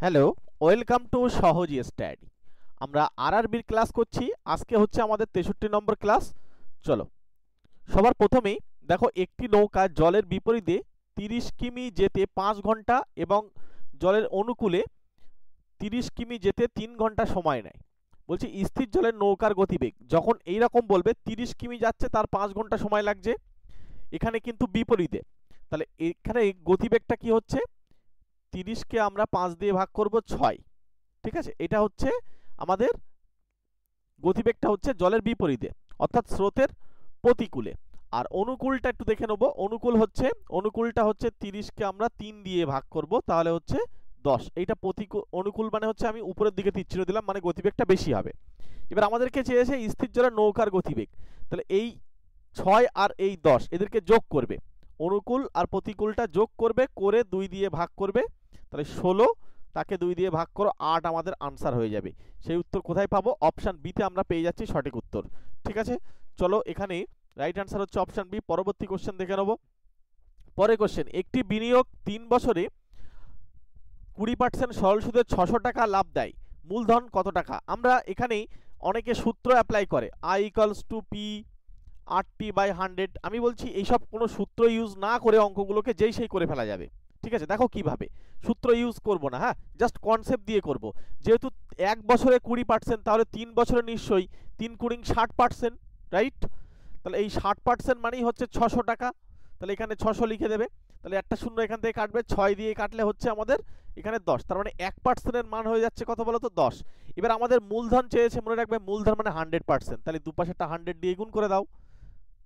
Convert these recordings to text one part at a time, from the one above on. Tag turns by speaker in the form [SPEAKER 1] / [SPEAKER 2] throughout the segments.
[SPEAKER 1] Hello, welcome to সহজ study. আমরা আরআরবির class করছি। আজকে হচ্ছে আমাদের 63 নম্বর ক্লাস। চলো, সবার প্রথমেই দেখো, একটি নৌকা জলের বিপরীতে 30 কিমি যেতে 5 ঘন্টা এবং জলের অনুকূলে 30 কিমি যেতে 3 ঘন্টা সময় নেয়। বলছি স্থির জলের নৌকার গতিবেগ যখন এইরকম বলবে 30 কিমি যাচ্ছে তার 5 ঘন্টা সময় লাগছে, এখানে কিন্তু বিপরীতে, তাহলে এখানে গতিবেগটা কি হচ্ছে? 30কে আমরা 5 দিয়ে ভাগ করব 6। ঠিক আছে, এটা হচ্ছে আমাদের গতিবেগটা হচ্ছে জলের বিপরীতে অর্থাৎ স্রোতের প্রতিকূলে। আর অনুকূলটা একটু দেখে নেব। অনুকূলটা হচ্ছে 30কে আমরা 3 দিয়ে ভাগ করব, তাহলে হচ্ছে 10। এইটা অনুকূল মানে হচ্ছে আমি উপরের দিকে তীর চিহ্ন দিলাম, মানে গতিবেগটা বেশি হবে। এবার আমাদেরকে চেয়েছে স্থির জলের নৌকার গতিবেগ, তাহলে এই 6 আর এই 10 এদেরকে যোগ করবে, অনুকূল আর প্রতিকূলটা যোগ করবে, করে 2 দিয়ে ভাগ করবে, তাহলে 16, তাকে 2 দিয়ে ভাগ করো 8, আমাদের আনসার হয়ে যাবে। সেই উত্তর কোথায় পাবো? অপশান বিতে আমরা পেয়ে যাচ্ছি সঠিক উত্তর। ঠিক আছে, চলো এখানে রাইট আনসার হচ্ছে অপশান বি। পরবর্তী কোশ্চেন দেখে নেব। পরে কোশ্চেন, একটি বিনিয়োগ 3 বছরে 20% সরল সুদে 600 টাকা লাভ দেয়, মূলধন কত টাকা? আমরা এখানেই অনেকে সূত্র অ্যাপ্লাই করে, I equals to P RT/100। আমি বলছি এইসব কোনো সূত্র ইউজ না করে অঙ্কগুলোকে যেই সেই করে ফেলা যাবে। ঠিক আছে, দেখো কিভাবে সূত্র ইউজ করব না, হ্যাঁ, জাস্ট কনসেপ্ট দিয়ে করব। যেহেতু 1 বছরে 20%, তাহলে 3 বছরে নিশ্চয়ই 3 কুড়ি 60%, রাইট? তাহলে এই 60% মানেই হচ্ছে 600 টাকা। তাহলে এখানে 600 লিখে দেবে, তাহলে একটা শূন্য এখান থেকে কাটবে, 6 দিয়ে কাটলে হচ্ছে আমাদের এখানে 10, তার মানে 1%-এর মান হয়ে যাচ্ছে কত বলো তো? 10। এবার আমাদের মূলধন চেয়েছে, মনে রাখবে মূলধন মানে 100%, তাহলে দুপাশেরটা 100 দিয়ে গুণ করে দাও।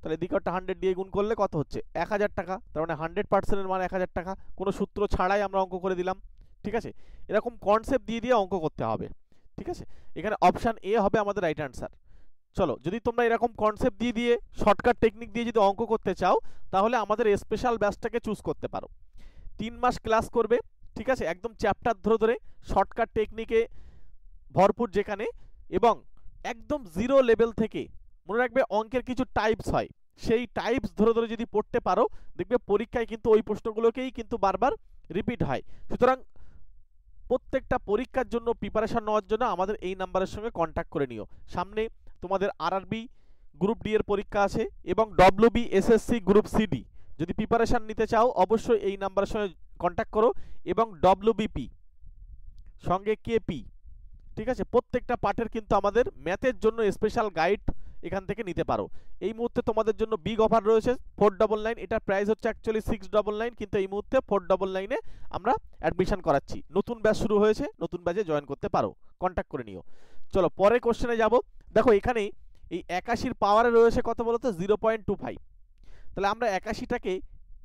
[SPEAKER 1] তাহলে এদিকে 100 দিয়ে গুণ করলে কত হচ্ছে? 1000 টাকা। তার মানে 100%-এর মান 1000 টাকা। কোনো সূত্র ছাড়াই আমরা অঙ্ক করে দিলাম। ঠিক আছে, এরকম কনসেপ্ট দিয়ে দিয়ে অঙ্ক করতে হবে। ঠিক আছে, এখানে অপশান এ হবে আমাদের রাইট আনসার। চলো, যদি তোমরা এরকম কনসেপ্ট দিয়ে দিয়ে শর্টকাট টেকনিক দিয়ে যদি অঙ্ক করতে চাও, তাহলে আমাদের স্পেশাল ব্যাচটাকে চুজ করতে পারো। 3 মাস ক্লাস করবে, ঠিক আছে, একদম চ্যাপ্টার ধরে ধরে শর্টকাট টেকনিকে ভরপুর যেখানে, এবং একদম জিরো লেভেল থেকে। মনে রাখবে অঙ্কের কিছু টাইপস হয়, সেই টাইপস ধরে ধরে যদি পড়তে পারো, দেখবে পরীক্ষায় কিন্তু ওই প্রশ্নগুলোকেই কিন্তু বারবার রিপিট হয়। সুতরাং প্রত্যেকটা পরীক্ষার জন্য প্রিপারেশন নেওয়ার জন্য আমাদের এই নাম্বারের সঙ্গে কন্ট্যাক্ট করে নিও। সামনে তোমাদের আরআরবি গ্রুপ ডি এর পরীক্ষা আছে এবং ডব্লিউবি এসএসসি গ্রুপ সিডি। যদি প্রিপারেশন নিতে চাও অবশ্যই এই নাম্বারের সঙ্গে কন্ট্যাক্ট করো, এবং ডব্লিউবিপি সঙ্গে কেপি। ঠিক আছে, প্রত্যেকটা পার্টের কিন্তু আমাদের ম্যাথের জন্য স্পেশাল গাইড এখান থেকে নিতে পারো। এই মুহূর্তে তোমাদের জন্য বিগ অফার রয়েছে 499। এটার প্রাইস হচ্ছে অ্যাকচুয়ালি 699, কিন্তু এই মুহূর্তে 499-এ আমরা অ্যাডমিশন করাচ্ছি। নতুন ব্যাচ শুরু হয়েছে, নতুন ব্যাচে জয়েন করতে পারো, কন্ট্যাক্ট করে নিও। চলো পরের কোশ্চেনে যাব। দেখো এখানে এই 81-র পাওয়ারে রয়েছে কত বলতো? 0.25। তাহলে আমরা 81টাকে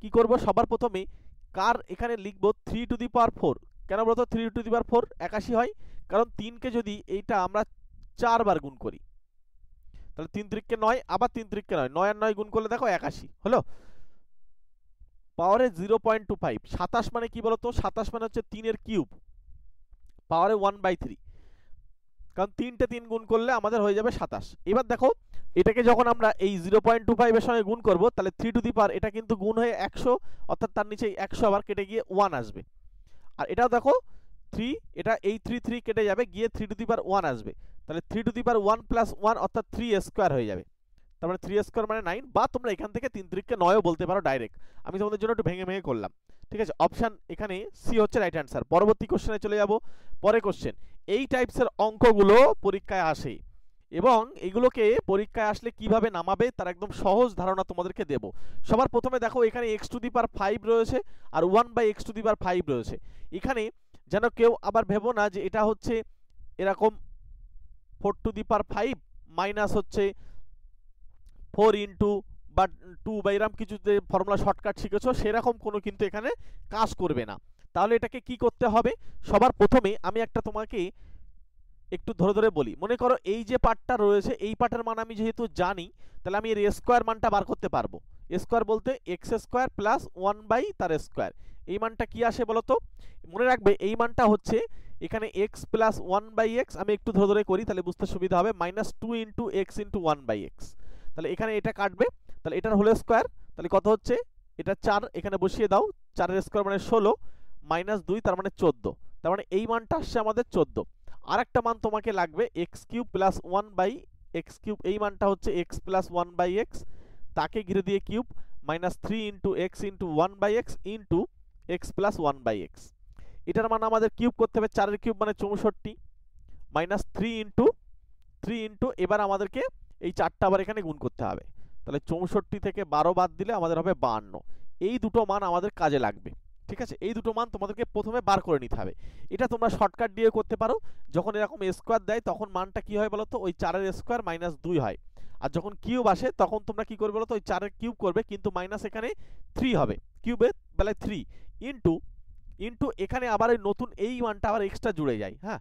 [SPEAKER 1] কি করব? সবার প্রথমে কার এখানে লিখব 3 টু দি পাওয়ার 4। কেন বলতো 3 টু দি পাওয়ার 4 81 হয়? কারণ 3কে যদি এইটা আমরা 4 বার গুণ করি, তাহলে 3 3 কে 9, আবার 3 3 কে 9, 9 আর 9 গুণ করলে দেখো 81 হলো। পাওয়ারে 0.25, 27 মানে কি বলতো? 27 মানে হচ্ছে 3 এর কিউব, পাওয়ারে 1/3, কারণ 3টে 3 গুণ করলে আমাদের হয়ে যাবে 27। এবার দেখো এটাকে যখন আমরা এই 0.25 এর সঙ্গে গুণ করব, তাহলে 3 টু দি পাওয়ার এটা কিন্তু গুণ হয়ে 100, অর্থাৎ তার নিচে 100 আবার কেটে গিয়ে 1 আসবে। আর এটাও দেখো 3, এটা এই 3 3 কেটে যাবে, গিয়ে 3 টু দি পাওয়ার 1 আসবে। তাহলে 3 টু দি পাওয়ার 1 প্লাস 1 অর্থাৎ 3 স্কোয়ার হয়ে যাবে। তার মানে 3 স্কোয়ার মানে 9, বা তোমরা এখান থেকে 3 3 কে 9ও বলতে পারো ডাইরেক্ট। আমি তোমাদের জন্য একটু ভেঙে ভেঙে করলাম। ঠিক আছে, অপশান এখানে সি হচ্ছে রাইট অ্যান্সার। পরবর্তী কোশ্চেনে চলে যাব। পরে কোশ্চেন, এই টাইপসের অঙ্কগুলো পরীক্ষায় আসে এবং এগুলোকে পরীক্ষায় আসলে কিভাবে নামাবে তার একদম সহজ ধারণা তোমাদেরকে দেব। সবার প্রথমে দেখো এখানে x টু দি পাওয়ার 5 রয়েছে আর 1/x টু দি পাওয়ার 5 রয়েছে। এখানে যেন কেউ আবার ভেবো না যে এটা হচ্ছে এরকম 4 টু দি পাওয়ার 5 মাইনাস হচ্ছে 4 ইন্টু বা 2 বা এরকম কিছু যে ফর্মুলা শর্টকাট শিখেছো সেরকম কোনো কিন্তু এখানে কাজ করবে না। তাহলে এটাকে কি করতে হবে? সবার প্রথমে আমি একটা তোমাকে একটু ধরে ধরে বলি। মনে করো এই যে পার্টটা রয়েছে, এই পার্টের মান আমি যেহেতু জানি, তাহলে আমি এর স্কোয়ার মানটা বার করতে পারবো। স্কোয়ার বলতে এক্স স্কোয়ার প্লাস 1 তার স্কোয়ার। এই মানটা কি আসে বলো তো? মনে রাখবে এই মানটা হচ্ছে এখানে এক্স প্লাস 1/x, আমি একটু ধরে ধরে করি তাহলে বুঝতে সুবিধা হবে, -2 ইন্টু এক্স ইন্টু 1/x। তাহলে এখানে এটা কাটবে, তাহলে এটার হোল স্কোয়ার, তাহলে কত হচ্ছে? এটা 4, এখানে বসিয়ে দাও, 4 এর স্কোয়ার মানে 16, -2 তার মানে 14, তার মানে এই মানটা আসছে আমাদের 14। আর একটা মান তোমাকে লাগবে x cube plus 1 by x cube, এই মানটা হচ্ছে এক্স প্লাস 1 বাই এক্স, তাকে ঘিরে দিয়ে cube minus 3 into x into 1 by x into x plus 1 by x. এটার মান আমাদের কিউব করতে হবে, 4 এর কিউব মানে 64 মাইনাস 3 ইন্টু এবার আমাদেরকে এই 4টা আবার এখানে গুণ করতে হবে, তাহলে 64 থেকে 12 বাদ দিলে আমাদের হবে 52। এই দুটো মান আমাদের কাজে লাগবে, ঠিক আছে? এই দুটো মান তোমাদেরকে প্রথমে বার করে নিতে হবে। এটা তোমরা শর্টকাট দিয়ে করতে পারো, যখন এরকম স্কোয়ার দেয় তখন মানটা কি হয় বলো তো, ওই 4 এর স্কোয়ার মাইনাস 2 হয়। আর যখন কিউব আসে তখন তোমরা কি করবে বলো তো, ওই 4 এর কিউব করবে কিন্তু মাইনাস এখানে 3 হবে, কিউবের বেলায় 3 ইন্টু ইন্টু এখানে আবার ওই নতুন এই মানটা আবার এক্সট্রা জুড়ে যায়, হ্যাঁ,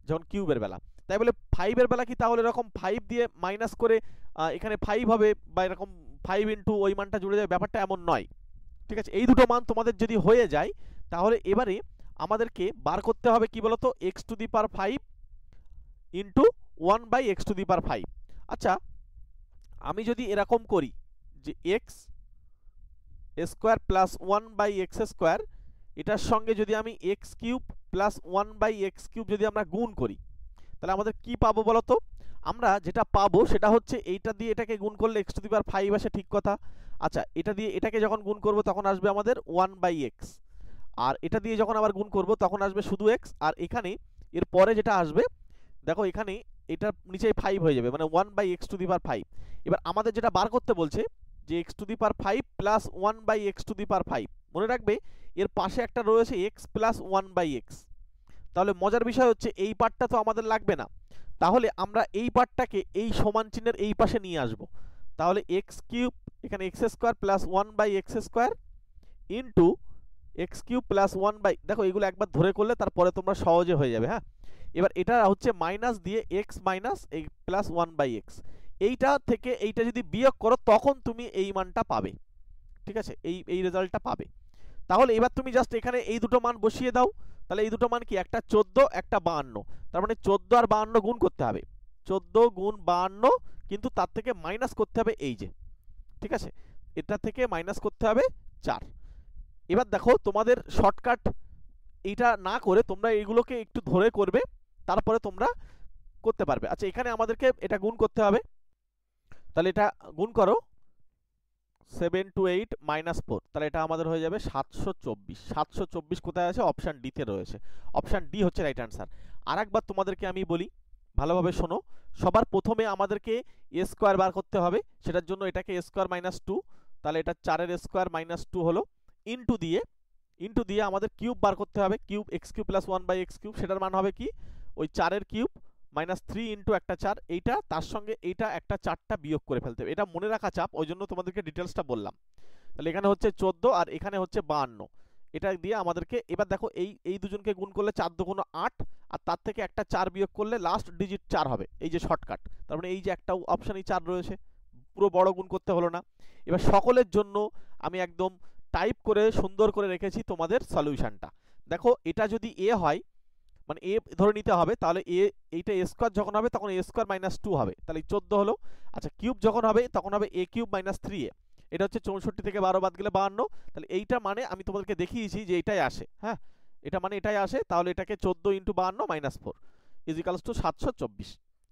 [SPEAKER 1] যখন কিউবের বেলা। তাই বলে 5 এর বেলা কি তাহলে এরকম 5 দিয়ে মাইনাস করে এখানে 5 হবে বা এরকম 5 ইন্টু ওই মানটা জুড়ে যাবে, ব্যাপারটা এমন নয়, ঠিক আছে? এই দুটো মান তোমাদের যদি হয়ে যায় তাহলে এবারে আমাদেরকে বার করতে হবে কি বলতো, X to the power 5 into 1 by X to the power 5। আচ্ছা, আমি যদি এরকম করি যে X square plus 1 by x square, এটার সঙ্গে যদি আমি X cube plus 1 by x cube যদি আমরা গুণ করি, তাহলে আমাদের কি পাবো বলতো? আমরা যেটা পাবো সেটা হচ্ছে এইটা দিয়ে এটাকে গুণ করলে এক্স টু দি পাওয়ার 5 আসে, ঠিক কথা। আচ্ছা, এটা দিয়ে এটাকে যখন গুণ করব তখন আসবে আমাদের 1 বাই এক্স, আর এটা দিয়ে যখন আবার গুণ করব তখন আসবে শুধু এক্স, আর এখানে এর পরে যেটা আসবে দেখো এখানে এটা নিচে 5 হয়ে যাবে, মানে 1 by X to the power 5। এবার আমাদের যেটা বার করতে বলছে যে X to the power 5 plus 1 by X to the power 5, মনে রাখবে এর পাশে একটা রয়েছে এক্স প্লাস 1 বাই এক্স। তাহলে মজার বিষয় হচ্ছে এই পার্টটা তো আমাদের লাগবে না, তাহলে আমরা এই পার্টটাকে এই সমান চিহ্নের এই পাশে নিয়ে আসব। তাহলে এক্স কিউব এখানে x square plus 1 by x square into x cube plus 1 by, দেখো এগুলো একবার ধরে করলে তারপরে তোমরা সহজে হয়ে যাবে, হ্যাঁ। এবার এটা হচ্ছে মাইনাস দিয়ে এক্স মাইনাস এই প্লাস 1 বাই এক্স, এইটা থেকে এইটা যদি বিয়োগ করো তখন তুমি এই মানটা পাবে, ঠিক আছে? এই রেজাল্টটা পাবে। তাহলে এবার তুমি জাস্ট এখানে এই দুটো মান বসিয়ে দাও, তাহলে এই দুটো মান কি, একটা 14 একটা 52, তার মানে 14 আর 52 গুণ করতে হবে, 14 গুণ 52, কিন্তু তার থেকে মাইনাস করতে হবে এই যে, ঠিক আছে? এটা থেকে মাইনাস করতে হবে 4। এবার দেখো তোমাদের শর্টকাট এইটা না করে তোমরা এইগুলোকে একটু ধরে করবে, তারপরে তোমরা করতে পারবে। আচ্ছা, এখানে আমাদেরকে এটা গুণ করতে হবে, তাহলে এটা গুণ করো 7 টু 8 মাইনাস 4, তাহলে এটা আমাদের হয়ে যাবে 724। 724 কোথায় আছে? অপশান ডিতে রয়েছে, অপশান ডি হচ্ছে রাইট অ্যান্সার। আর একবার তোমাদেরকে আমি বলি, ভালোভাবে শোনো। সবার প্রথমে আমাদেরকে এ স্কোয়ার বার করতে হবে, সেটার জন্য এটাকে এ স্কোয়ার মাইনাস 2, তাহলে এটা 4 এর স্কোয়ার মাইনাস 2 হলো, ইন্টু দিয়ে আমাদের কিউব বার করতে হবে, cube x cube plus 1 by x cube, সেটার মান হবে কি, ওই 4 এর কিউব মাইনাস 3 ইন্টু একটা 4, এইটা তার সঙ্গে এইটা একটা 4টা বিয়োগ করে ফেলতে হবে, এটা মনে রাখা চাপ, ওই জন্য তোমাদেরকে ডিটেলসটা বললাম। তাহলে এখানে হচ্ছে 14 আর এখানে হচ্ছে 52, এটা দিয়ে আমাদেরকে এবার দেখো এই দুজনকে গুণ করলে 4 দুগুণ 8, আর তার থেকে একটা 4 বিয়োগ করলে লাস্ট ডিজিট 4 হবে, এই যে শর্টকাট। তার মানে এই যে একটা অপশানই 4 রয়েছে, পুরো বড় গুণ করতে হলো না। এবার সকলের জন্য আমি একদম টাইপ করে সুন্দর করে রেখেছি তোমাদের সলিউশনটা। দেখো এটা যদি এ হয়, মানে এ ধরে নিতে হবে, তাহলে এইটা এ স্কোয়ার যখন হবে তখন এ স্কোয়ার মাইনাস 2 হবে, তাহলে 14 হলো। আচ্ছা, কিউব যখন হবে তখন হবে এ কিউব মাইনাস 3a, এটা হচ্ছে 64 থেকে 12 বাদ গেলে 52, তাহলে এইটা মানে আমি তোমাদেরকে দেখিয়েছি যে এটাই আসে, হ্যাঁ, এটা মানে এটাই আসে। তাহলে এটাকে 14 into 52 minus 4 equals to 724।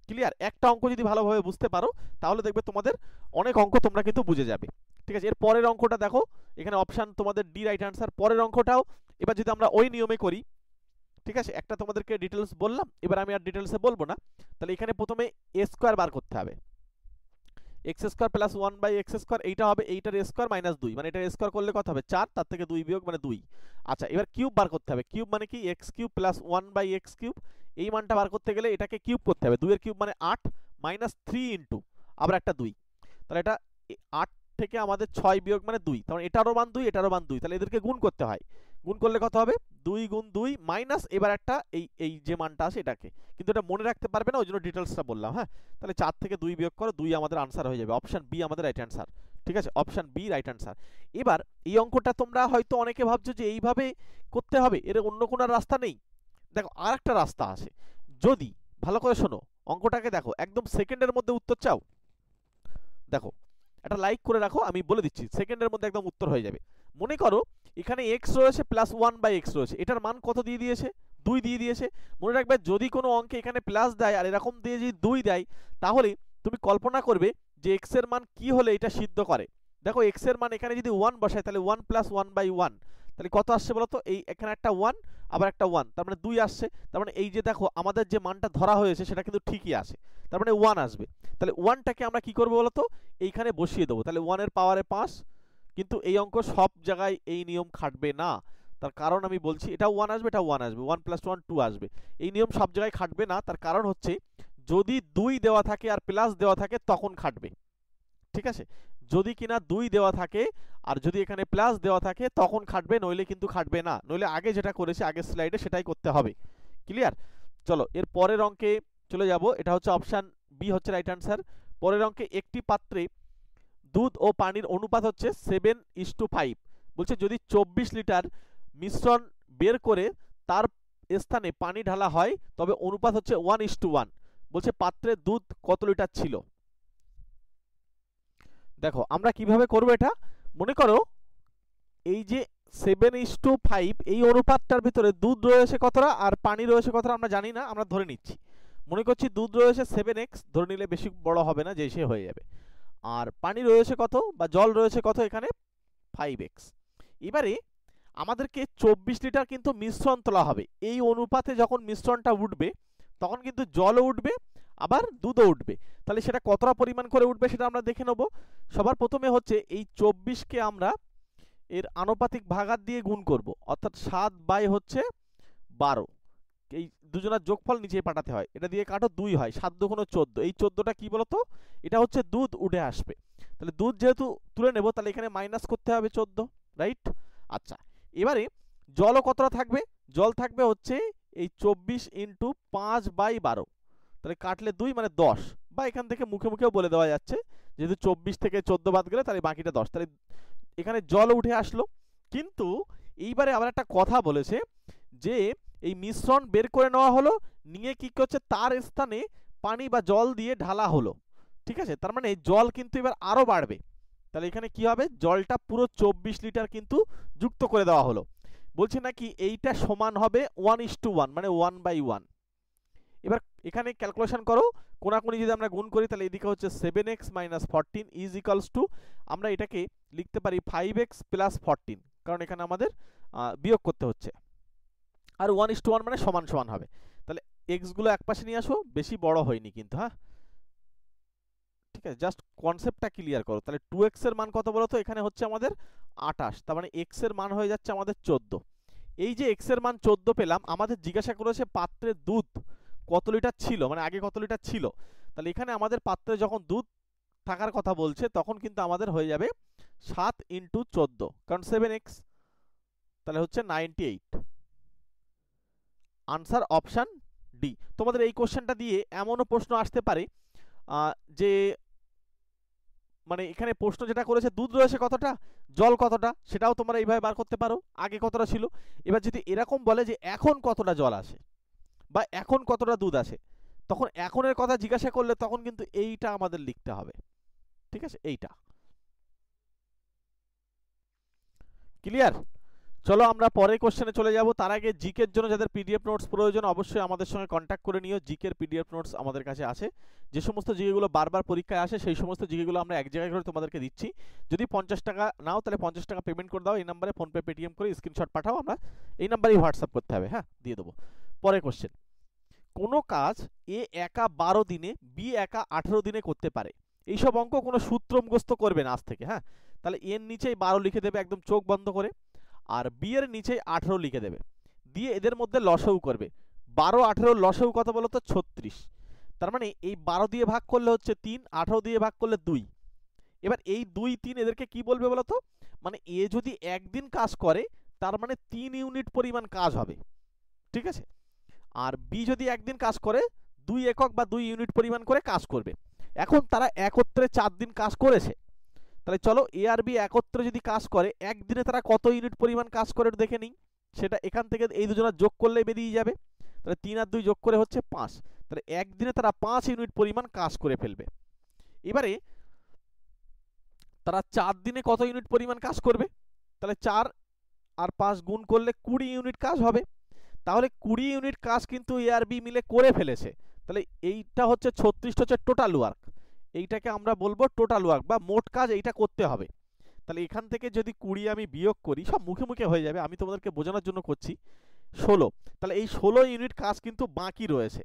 [SPEAKER 1] Clear? একটা অঙ্ক যদি ভালোভাবে বুঝতে পারো তাহলে দেখবে তোমাদের অনেক অঙ্ক তোমরা কিন্তু বুঝে যাবে, ঠিক আছে? এর পরের অঙ্কটা দেখো, এখানে অপশান তোমাদের ডি রাইট অ্যান্সার। পরের অঙ্কটাও এবার যদি আমরা ওই নিয়মে করি, ঠিক আছে, একটা তোমাদেরকে ডিটেলস বললাম, এবার আমি আর ডিটেলসে বলবো না। তাহলে এখানে প্রথমে এ স্কোয়ার বার করতে হবে, x square plus 1 by x square, এইটা হবে এইটার স্কোয়ার মাইনাস 2, মানে এটা স্কোয়ার করলে কত হবে 4, তার থেকে 2 বিয়োগ মানে 2। আচ্ছা, এবার কিউব বার করতে হবে, কিউব মানে কি x cube plus 1 by x cube, এই মানটা বার করতে গেলে এটাকে কিউব করতে হবে, 2 এর কিউব মানে 8 মাইনাস 3 ইন্টু আবার একটা 2, তাহলে এটা 8 থেকে আমাদের 6 বিয়োগ মানে 2, তাহলে এটারও মান 2 এটারও মান 2, তাহলে এদেরকে গুণ করতে হয়, গুণ করলে কত হবে 2 গুণ 2 মাইনাস এবার একটা এই যে মানটা আছে এটাকে, কিন্তু এটা মনে রাখতে পারবে না, ওই জন্য ডিটেলসটা বললাম, হ্যাঁ। তাহলে 4 থেকে 2 বিয়োগ করো, 2 আমাদের আনসার হয়ে যাবে, অপশন বি আমাদের রাইট অ্যান্সার, ঠিক আছে? Option B right answer. এবার এই অঙ্কটা তোমরা হয়তো অনেকে ভাবছো যে এইভাবে করতে হবে, এর অন্য কোনো রাস্তা নেই। দেখো আর একটা রাস্তা আছে, যদি ভালো করে শোনো অঙ্কটাকে দেখো, একদম সেকেন্ডের মধ্যে উত্তর চাও, দেখো একটা লাইক করে রাখো, আমি বলে দিচ্ছি সেকেন্ডের মধ্যে একদম উত্তর হয়ে যাবে। মনে করো এখানে এক্স রয়েছে প্লাস 1 বাই এক্স রয়েছে, এটার মান কত দিয়ে দিয়েছে 2 দিয়ে দিয়েছে। মনে রাখবে যদি কোনো অঙ্কে এখানে প্লাস দেয় আর এরকম দিয়ে যদি 2 দেয়, তাহলে তুমি কল্পনা করবে যে x এর মান কি হলে এটা সিদ্ধ করে। দেখো x এর মান এখানে যদি 1 বসায় তাহলে 1 + 1/1, তাহলে কত আসছে বলো তো? এই এখানে একটা 1 আবার একটা 1, তার মানে 2 আসছে। তার মানে এই যে দেখো আমাদের যে মানটা ধরা হয়েছে সেটা কিন্তু ঠিকই আসে, তার মানে 1 আসবে। তাহলে 1টাকে আমরা কি করব বলো তো? এইখানে বসিয়ে দেবো। তাহলে 1 এর পাওয়ারে 5। কিন্তু এই অঙ্ক সব জায়গায় এই নিয়ম খাটবে না, তার কারণ আমি বলছি, এটাও 1 আসবে, এটাও 1 আসবে, 1 + 1 2 আসবে। এই নিয়ম সব জায়গায় খাটবে না, তার কারণ হচ্ছে যদি 2 দেওয়া থাকে আর প্লাস দেওয়া থাকে তখন খাটবে, ঠিক আছে? যদি কিনা 2 দেওয়া থাকে আর যদি এখানে প্লাস দেওয়া থাকে তখন খাটবে, নইলে কিন্তু খাটবে না। নইলে আগে যেটা করেছি আগের স্লাইডে সেটাই করতে হবে। ক্লিয়ার? চলো এর পরের অঙ্কে চলে যাব। এটা হচ্ছে অপশান বি হচ্ছে রাইট আনসার। পরের অঙ্কে একটি পাত্রে দুধ ও পানির অনুপাত হচ্ছে 7:5। বলছে যদি 24 লিটার মিশ্রণ বের করে তার স্থানে পানি ঢালা হয় তবে অনুপাত হচ্ছে 1:1। বলছে পাত্রে দুধ কত লিটার ছিল? দেখো আমরা কিভাবে করব এটা। মনে করো এই যে 7:5 এই অনুপাতটার ভিতরে দুধ রয়েছে কতটা আর পানি রয়েছে কতটা আমরা জানি না, আমরা ধরে নিচ্ছি। মনে করছি দুধ রয়েছে 7x, ধরে নিলে বেশি বড় হবে না, যে সে হয়ে যাবে। আর পানি রয়েছে কত বা জল রয়েছে কত? এখানে 5x। এবারে আমাদেরকে 24 লিটার কিন্তু মিশ্রণ তোলা হবে। এই অনুপাতে যখন মিশ্রণটা উঠবে তখন কিন্তু জলও উঠবে আবার দুধও উঠবে। তাহলে সেটা কতটা পরিমাণ করে উঠবে সেটা আমরা দেখে নেব। সবার প্রথমে হচ্ছে এই 24কে আমরা এর আনুপাতিক ভাগাত দিয়ে গুণ করব, অর্থাৎ 7/12। এই দুজনের যোগফল নিচে পাঠাতে হয়, এটা দিয়ে কাটো 2 হয়, 7 × 14। এই 14টা কি বলতো? এটা হচ্ছে দুধ উঠে আসবে। তাহলে দুধ যেহেতু তুলে নেব তাহলে এখানে মাইনাস করতে হবে 14, রাইট? আচ্ছা, এবারে জলও কতটা থাকবে? জল থাকবে হচ্ছে এই 24 × 5/12। তাহলে কাটলে 2 মানে 10, বা এখান থেকে মুখে মুখেও বলে দেওয়া যাচ্ছে যেহেতু 24 থেকে 14 বাদ গেলে তাহলে বাকিটা 10। তাহলে এখানে জল উঠে আসলো। কিন্তু এইবারে আবার একটা কথা বলেছে যে এই মিশ্রণ বের করে নেওয়া হলো, নিয়ে কি করছে তার স্থানে পানি বা জল দিয়ে ঢালা হলো, ঠিক আছে? তার মানে জল কিন্তু এবার আরো বাড়বে। তাহলে এখানে কি হবে? জলটা পুরো 24 লিটার কিন্তু যুক্ত করে দেওয়া হলো। বলছে নাকি এইটা সমান হবে 1:1, মানে 1/1। এবার এখানে ক্যালকুলেশন করো, কোনাকুনি যদি আমরা গুণ করি তাহলে এদিকে হচ্ছে 7x - 14 ইজ ইকালস টু, আমরা এটাকে লিখতে পারি 5x + 14, কারণ এখানে আমাদের বিয়োগ করতে হচ্ছে। আর 1:1 মানে সমান সমান হবে। তাহলে x গুলো একপাশে নিয়ে আসো, বেশি বড় হয়নি কিন্তু, হ্যাঁ ঠিক আছে, জাস্ট কনসেপ্টটা ক্লিয়ার করো। তাহলে 2x এর মান কত বলো তো? এখানে হচ্ছে আমাদের 28, তার মানে x এর মান হয়ে যাচ্ছে আমাদের 14। এই যে x এর মান 14 পেলাম, আমাদের জিজ্ঞাসা করেছে পাত্রে দুধ কত লিটার ছিল, মানে আগে কত লিটার ছিল। তাহলে এখানে আমাদের পাত্রে যখন দুধ থাকার কথা বলছে তখন কিন্তু আমাদের হয়ে যাবে 7 × 14, কারণ 7x, তাহলে হচ্ছে 98। Answer option D. তোমাদের এই কোশ্চেনটা দিয়ে এমনও প্রশ্ন আসতে পারে যে মানে এখানে প্রশ্ন যেটা করেছে দুধ রয়েছে কতটা, জল কতটা, সেটাও তোমরা এইভাবে বার করতে পারো, আগে কতটা ছিল। এবার যদি এরকম বলে যে এখন কতটা জল আসে বা এখন কতটা দুধ আসে, তখন এখনের কথা জিজ্ঞাসা করলে তখন কিন্তু এইটা আমাদের লিখতে হবে, ঠিক আছে? এইটা ক্লিয়ার? চলো আমরা পরের কোশ্চেনে চলে যাব। তার আগে জিকের জন্য যাদের পিডিএফ নোটস প্রয়োজন অবশ্যই আমাদের সঙ্গে কন্ট্যাক্ট করে নিও। জিকের পিডিএফ নোটস আমাদের কাছে আছে। যে সমস্ত জিকেগুলো বারবার পরীক্ষায় আসে সেই সমস্ত জিকেগুলো আমরা এক জায়গায় করে তোমাদেরকে দিচ্ছি। যদি 50 টাকা নাও তাহলে 50 টাকা পেমেন্ট করে দাও, এই নাম্বারে ফোনপে পেটিএম করে স্ক্রিনশট পাঠাও, আমরা এই নাম্বারেই হোয়াটসঅ্যাপ করতে হবে, হ্যাঁ দিয়ে দেবো। পরের কোশ্চেন, কোনো কাজ এ একা 12 দিনে বি একা 18 দিনে করতে পারে। এইসব অঙ্ক কোনো সূত্র মুখস্থ করবে না আজ থেকে, হ্যাঁ? তাহলে এর নিচেই 12 লিখে দেবে একদম চোখ বন্ধ করে, আর বি এর নিচেই 18 লিখে দেবে, দিয়ে এদের মধ্যে লসাউ করবে। 12 18 লসাউ কত বলো তো? 36। তার মানে এই 12 দিয়ে ভাগ করলে হচ্ছে 3, 18 দিয়ে ভাগ করলে 2। এবার এই 2 3 এদেরকে কি বলবে বলো তো? মানে এ যদি একদিন কাজ করে তার মানে 3 ইউনিট পরিমাণ কাজ হবে, ঠিক আছে? আর বি যদি একদিন কাজ করে 2 একক বা 2 ইউনিট পরিমাণ করে কাজ করবে। এখন তারা একত্রে 4 দিন কাজ করেছে, তাহলে চলো এ আর বি একত্রে যদি কাজ করে একদিনে তারা কত ইউনিট পরিমাণ কাজ করে দেখে নিই। সেটা এখান থেকে এই দুজনের যোগ করলে বেরিয়ে যাবে। তাহলে 3 আর 2 যোগ করে হচ্ছে 5, তাহলে একদিনে তারা 5 ইউনিট পরিমাণ কাজ করে ফেলবে। এবারে তারা 4 দিনে কত ইউনিট পরিমাণ কাজ করবে? তাহলে 4 আর 5 গুণ করলে 20 ইউনিট কাজ হবে। তাহলে 20 ইউনিট কাজ কিন্তু এ আর বি মিলে করে ফেলেছে। তাহলে এইটা হচ্ছে 36 হচ্ছে টোটাল ওয়ার্ক, এইটাকে আমরা বলবো টোটাল ওয়ার্ক বা মোট কাজ এইটা করতে হবে। তাহলে এখান থেকে যদি 20 আমি বিয়োগ করি, সব মুখে মুখে হয়ে যাবে, আমি তোমাদেরকে বোঝানোর জন্য করছি, 16, তাহলে এই 16 ইউনিট কাজ কিন্তু বাকি রয়েছে,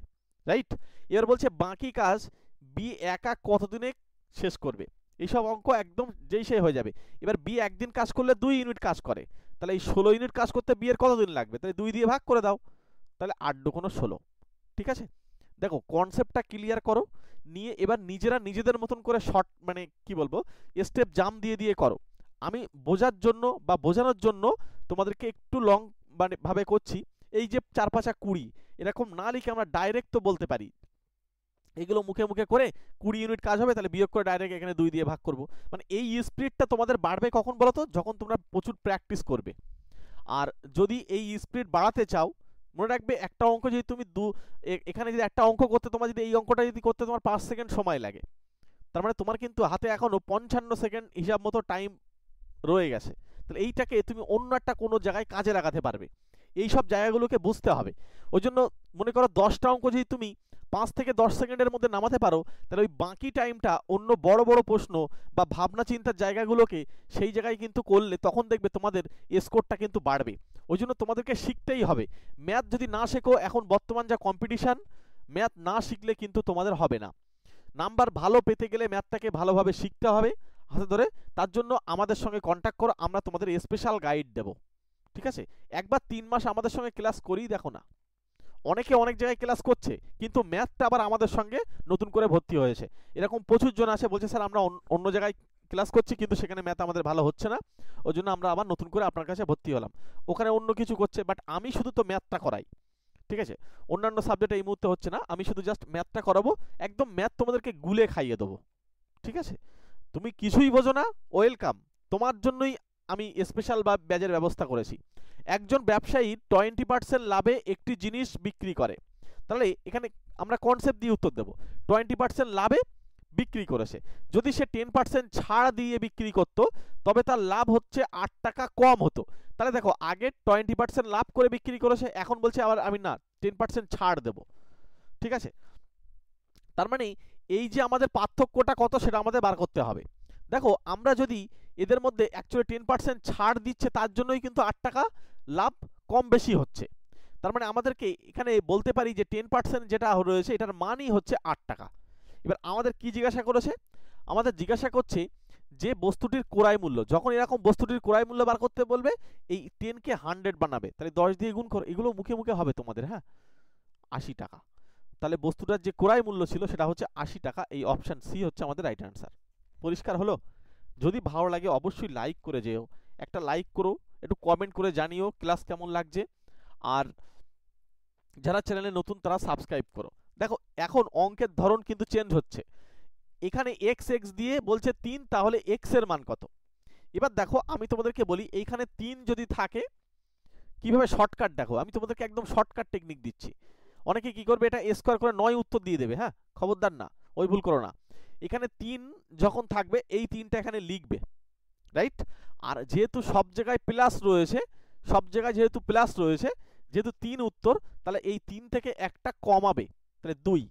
[SPEAKER 1] রাইট। এবার বলছে বাকি কাজ বি একা কতদিনে শেষ করবে। এইসব অঙ্ক একদম যেই সেই হয়ে যাবে। এবার বি একদিন কাজ করলে 2 ইউনিট কাজ করে, তাহলে এই 16 ইউনিট কাজ করতে বি এর কতদিন লাগবে, তাহলে 2 দিয়ে ভাগ করে দাও, তাহলে 8 দুগুণ 16। ঠিক আছে, দেখো কনসেপ্টটা ক্লিয়ার করো, নিয়ে এবার নিজেরা নিজেদের মতন করে শর্ট মানে কি বলবো স্টেপ জাম দিয়ে দিয়ে করো। আমি বোঝার জন্য বা বোঝানোর জন্য তোমাদেরকে একটু লং মানে ভাবে করছি। এই যে 4 5 20 এরকম না লিখে আমরা ডাইরেক্ট তো বলতে পারি, এগুলো মুখে মুখে করে 20 ইউনিট কাজ হবে, তাহলে বিয়োগ করে ডাইরেক্ট এখানে 2 দিয়ে ভাগ করব। মানে এই স্পিডটা তোমাদের বাড়বে কখন বলো তো, যখন তোমরা প্রচুর প্র্যাকটিস করবে। আর যদি এই স্পিড বাড়াতে চাও, মনে রাখবে একটা অঙ্ক যদি তুমি এখানে যদি একটা অঙ্ক করতে তোমার যদি এই অঙ্কটা যদি করতে তোমার 5 সেকেন্ড সময় লাগে, তার মানে তোমার কিন্তু হাতে এখনো 55 সেকেন্ড হিসাব মতো টাইম রয়ে গেছে। তাহলে এইটাকে তুমি অন্য একটা কোনো জায়গায় কাজে লাগাতে পারবে, এই সব জায়গাগুলোকে বুঝতে হবে। ওই জন্য মনে করো 10টা অঙ্ক যদি তুমি 5 থেকে 10 সেকেন্ডের মধ্যে নামাতে পারো, তাহলে ওই বাকি টাইমটা অন্য বড় বড় প্রশ্ন বা ভাবনা চিন্তার জায়গাগুলোকে সেই জায়গায় কিন্তু করলে তখন দেখবে তোমাদের স্কোরটা কিন্তু বাড়বে। ওই জন্য তোমাদেরকে শিখতেই হবে। ম্যাথ যদি না শেখো, এখন বর্তমান যা কম্পিটিশান, ম্যাথ না শিখলে কিন্তু তোমাদের হবে না। নাম্বার ভালো পেতে গেলে ম্যাথটাকে ভালোভাবে শিখতে হবে হাতে ধরে। তার জন্য আমাদের সঙ্গে কন্ট্যাক্ট করো, আমরা তোমাদের স্পেশাল গাইড দেবো। ঠিক আছে, একবার 3 মাস আমাদের সঙ্গে ক্লাস করেই দেখো না। অনেকে অনেক জায়গায় ক্লাস করছে, কিন্তু ম্যাথটা আবার আমাদের সঙ্গে নতুন করে ভর্তি হয়েছে। এরকম প্রচুর জন আছে বলছে স্যার আমরা অন্য জায়গায় ক্লাস করছি কিন্তু সেখানে ম্যাথ আমাদের ভালো হচ্ছে না, ওই জন্য আমরা আবার নতুন করে আপনার কাছে ভর্তি হলাম। ওখানে অন্য কিছু করছে, বাট আমি শুধু তো ম্যাথটা করাই। ঠিক আছে, অন্যান্য সাবজেক্ট এই মুহূর্তে হচ্ছে না, আমি শুধু জাস্ট ম্যাথটা করাবো, একদম ম্যাথ তোমাদেরকে গুলে খাইয়ে দেবো। ঠিক আছে, তুমি কিছুই বোঝো না, ওয়েলকাম, তোমার জন্যই আমি স্পেশাল বা ব্যাজের ব্যবস্থা করেছি। একজন ব্যবসায়ী 20% লাভে একটি জিনিস বিক্রি করে, তাহলে এখানে আমরা কনসেপ্ট দিয়ে উত্তর দেব। 20% লাভে বিক্রি করেছে, যদি সে 10% ছাড় দিয়ে বিক্রি করত তবে তার লাভ হচ্ছে 8 টাকা কম হতো। তাহলে দেখো আগে 20% লাভ করে বিক্রি করেছে, এখন বলছে আবার আমি না 10% ছাড় দেব। ঠিক আছে, তার মানে এই যে আমাদের পার্থক্যটা কত সেটা আমাদের বার করতে হবে। দেখো আমরা যদি এদের মধ্যে অ্যাকচুয়ালি 10% ছাড় দিচ্ছে, তার জন্যই কিন্তু 8 টাকা লাভ কম বেশি হচ্ছে। তার মানে আমাদেরকে এখানে বলতে পারি যে 10% যেটা রয়েছে এটার মানই হচ্ছে 8 টাকা। এবার আমাদের কি জিজ্ঞাসা করেছে, আমাদের জিজ্ঞাসা করছে যে বস্তুটির ক্রয় মূল্য, যখন এরকম বস্তুটির ক্রয় মূল্য বার করতে বলবে এই 10 কে 100 বানাবে, তাহলে 10 দিয়ে গুণ করো, এগুলো মুখে মুখে হবে তোমাদের। হ্যাঁ, 80 টাকা, তাহলে বস্তুটার যে ক্রয় মূল্য ছিল সেটা হচ্ছে 80 টাকা। এই অপশন সি হচ্ছে আমাদের রাইট অ্যান্সার। পরিষ্কার হলো? যদি ভালো লাগে অবশ্যই লাইক করে যেও, একটা লাইক করো, একটু কমেন্ট করে জানিও ক্লাস কেমন লাগছে, আর যারা চ্যানেলে নতুন তারা সাবস্ক্রাইব করো। দেখো এখন অঙ্কের ধরন কিন্তু চেঞ্জ হচ্ছে, এখানে এক্স এক্স দিয়ে বলছে 3, তাহলে এক্স এর মান কত। এবার দেখো আমি তোমাদেরকে বলি, এইখানে 3 যদি থাকে কিভাবে শর্টকাট, দেখো আমি তোমাদেরকে একদম শর্টকাট টেকনিক দিচ্ছি। অনেকে কি করবে, এটা স্কোয়ার করে 9 উত্তর দিয়ে দেবে। হ্যাঁ, খবরদার না, ওই ভুল করো না। এখানে 3 যখন থাকবে এই 3টা এখানে লিখবে, রাইট। আর যেহেতু সব জায়গায় প্লাস রয়েছে, সব জায়গায় যেহেতু প্লাস রয়েছে, যেহেতু 3 উত্তর, তাহলে এই 3 থেকে একটা কমাবে, তাহলে 2,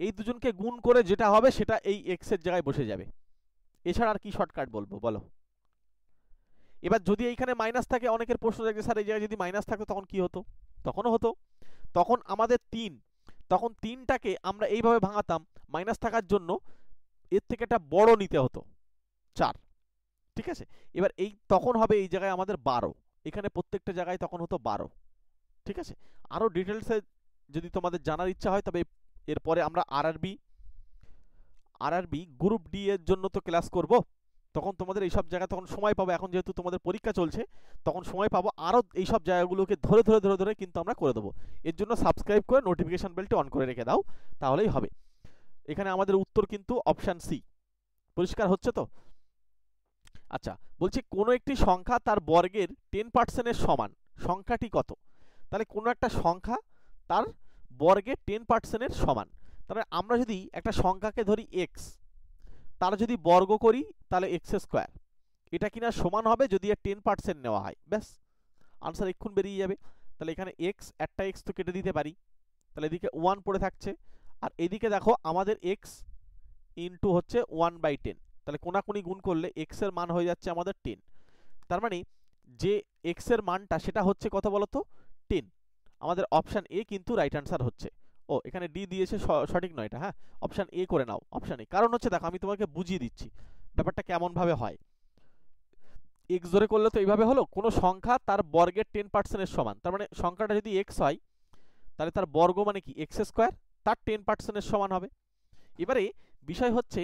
[SPEAKER 1] এই দুজনকে গুণ করে যেটা হবে সেটা এই এক্স এর জায়গায় বসে যাবে। এছাড়া আর কি শর্টকাট বলবো বলো। এবার যদি এইখানে মাইনাস থাকে, অনেকের প্রশ্ন থাকে স্যার এই জায়গায় যদি মাইনাস থাকতো তখন কি হতো, তখনও হতো। তখন আমাদের 3, তখন 3টাকে আমরা এইভাবে ভাঙাতাম, মাইনাস থাকার জন্য এর থেকে একটা বড় নিতে হতো 4। ঠিক আছে, এবার এই তখন হবে এই জায়গায় আমাদের 12, এখানে প্রত্যেকটা জায়গায় তখন হতো 12। ঠিক আছে, আরও ডিটেলসে যদি তোমাদের জানার ইচ্ছা হয় তবে এরপরে আমরা আরআরবি গ্রুপ ডি এর জন্য তো ক্লাস করব, তখন তোমাদের এইসব জায়গা তখন সময় পাবো। এখন যেহেতু তোমাদের পরীক্ষা চলছে তখন সময় পাবো, আরও এইসব জায়গাগুলোকে ধরে ধরে ধরে ধরে কিন্তু আমরা করে দেবো। এর জন্য সাবস্ক্রাইব করে নোটিফিকেশান বেলটি অন করে রেখে দাও, তাহলেই হবে। এখানে আমাদের উত্তর কিন্তু অপশান সি। পরিষ্কার হচ্ছে তো? আচ্ছা, বলছি কোনো একটি সংখ্যা তার বর্গের 10% সমান, সংখ্যাটি কত? তাহলে কোনো একটা সংখ্যা তার বর্গের 10% সমান, তাহলে আমরা যদি একটা সংখ্যাকে ধরি এক্স, তার যদি বর্গ করি তাহলে এক্স স্কোয়ার, এটা কিনা সমান হবে যদি এর 10% নেওয়া হয়, ব্যাস আনসার এক্ষুন বেরিয়ে যাবে। তাহলে এখানে এক্স, একটা এক্স তো কেটে দিতে পারি, তাহলে এদিকে 1 পড়ে থাকছে, আর এদিকে দেখো আমাদের এক্স ইন্টু হচ্ছে 1/10, তাহলে কোনাকুনি গুণ করলে এক্স এর মান হয়ে যাচ্ছে আমাদের 10। তার মানে যে এক্স এর মানটা সেটা হচ্ছে কত বলতো, 10। আমাদের অপশান এ কিন্তু রাইট অ্যান্সার হচ্ছে। ও এখানে ডি দিয়েছে, সঠিক নয় এটা, হ্যাঁ অপশান এ করে নাও, অপশান এ। কারণ হচ্ছে দেখো আমি তোমাকে বুঝিয়ে দিচ্ছি ব্যাপারটা কেমন ভাবে হয়। এক্স ধরে করলে তো এইভাবে হলো, কোনো সংখ্যা তার বর্গের 10% এর সমান, তার মানে সংখ্যাটা যদি এক্স হয় তাহলে তার বর্গ মানে কি এক্স স্কোয়ার, তার 10% এর সমান হবে। এবারে বিষয় হচ্ছে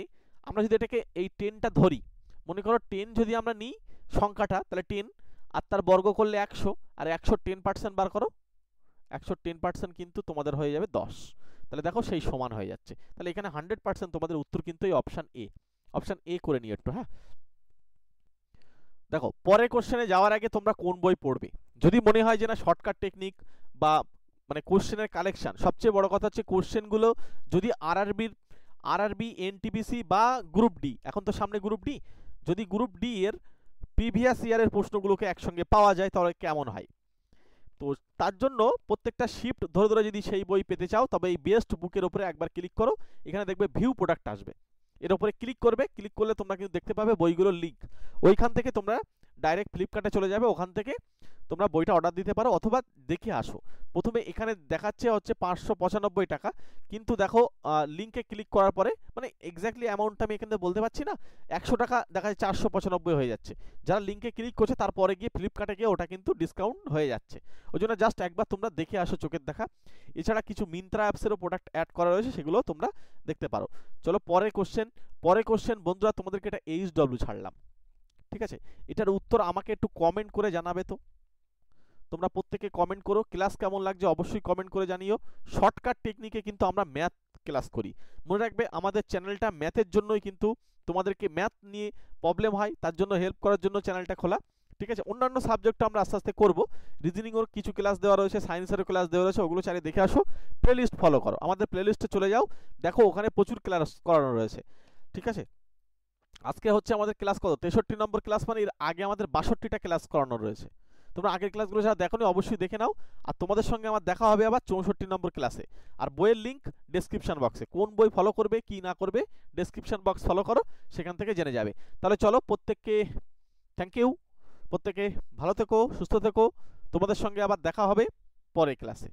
[SPEAKER 1] আমরা যদি এটাকে এই 10টা ধরি, মনে করো 10 যদি আমরা নিই সংখ্যাটা, তাহলে 10 আর তার বর্গ করলে 100, আর 100 10% বার করো, 100 10% কিন্তু তোমাদের হয়ে যাবে 10। তাহলে দেখো সেই সমান হয়ে যাচ্ছে। তাহলে এখানে 100% তোমাদের উত্তর কিন্তু এই অপশান এ। অপশান এ করে নিও একটু, হ্যাঁ। দেখো পরের কোশ্চেনে যাওয়ার আগে তোমরা কোন বই পড়বে, যদি মনে হয় যে না শর্টকাট টেকনিক বা মানে কোশ্চেনের কালেকশন, সবচেয়ে বড় কথা হচ্ছে কোশ্চেনগুলো যদি আরআরবি এনটিপিসি বা গ্রুপ ডি, এখন তো সামনে গ্রুপ ডি, যদি গ্রুপ ডি এর প্রিভিয়াস ইয়ারের প্রশ্নগুলোকে একসঙ্গে পাওয়া যায় তাহলে কেমন হয়। তো তার জন্য প্রত্যেকটা শিফট ধরে ধরে যদি সেই বই পেতে চাও, তবে এই বেস্ট বুকের উপরে একবার ক্লিক করো, এখানে দেখবে ভিউ প্রোডাক্ট আসবে, এর উপরে ক্লিক করবে, ক্লিক করলে তোমরা কিন্তু দেখতে পাবে বইগুলোর লিঙ্ক। ওইখান থেকে তোমরা ডাইরেক্ট ফ্লিপকার্টে চলে যাবে, ওখান থেকে তোমরা বইটা অর্ডার দিতে পারো, অথবা দেখে আসো। প্রথমে এখানে দেখাচ্ছে হচ্ছে 595 টাকা, কিন্তু দেখো লিঙ্কে ক্লিক করার পরে মানে এক্স্যাক্টলি অ্যামাউন্টটা আমি এখানে বলতে পারছি না, 100 টাকা দেখা যায় 495 হয়ে যাচ্ছে। যারা লিঙ্কে ক্লিক করছে তারপরে গিয়ে ফ্লিপকার্টে গিয়ে ওটা কিন্তু ডিসকাউন্ট হয়ে যাচ্ছে। ওই জন্য জাস্ট একবার তোমরা দেখে আসো চোখের দেখা। এছাড়া কিছু মিন্ত্রা অ্যাপসেরও প্রোডাক্ট অ্যাড করা রয়েছে, সেগুলো তোমরা দেখতে পারো। চলো পরের কোশ্চেন বন্ধুরা, তোমাদেরকে এটা এইচডব্লিউ ছাড়লাম, ঠিক আছে। এটার উত্তর আমাকে একটু কমেন্ট করে জানাবে তো, তোমরা প্রত্যেকে কমেন্ট করো ক্লাস কেমন লাগছে, অবশ্যই কমেন্ট করে জানিও। শর্টকাট টেকনিকে কিন্তু আমরা ম্যাথ ক্লাস করি, মনে রাখবে আমাদের চ্যানেলটা ম্যাথের জন্যই, কিন্তু তোমাদেরকে ম্যাথ নিয়ে প্রবলেম হয় তার জন্য হেল্প করার জন্য চ্যানেলটা খোলা, ঠিক আছে। অন্যান্য সাবজেক্টটা আমরা আস্তে আস্তে করবো, রিজনিংয়ের কিছু ক্লাস দেওয়া রয়েছে, সায়েন্সেরও ক্লাস দেওয়া রয়েছে, ওগুলো চালিয়ে দেখে আসো। প্লেলিস্ট ফলো করো, আমাদের প্লেলিস্টে চলে যাও, দেখো ওখানে প্রচুর ক্লাস করানো রয়েছে, ঠিক আছে। আজকে হচ্ছে আমাদের ক্লাস কত, 63 নম্বর ক্লাস, মানে এর আগে আমাদের 62টা ক্লাস করানো রয়েছে। তোমরা আগের ক্লাসগুলো যারা দেখোনি অবশ্যই দেখে নাও। আর তোমাদের সঙ্গে আমার দেখা হবে আবার 64 নম্বর ক্লাসে। আর বইয়ের লিঙ্ক ডেসক্রিপশন বক্সে, কোন বই ফলো করবে কি না করবে ডেসক্রিপশন বক্স ফলো করো, সেখান থেকে জেনে যাবে। তাহলে চলো প্রত্যেককে থ্যাংক ইউ, প্রত্যেকে ভালো থেকো, সুস্থ থেকো, তোমাদের সঙ্গে আবার দেখা হবে পরের ক্লাসে।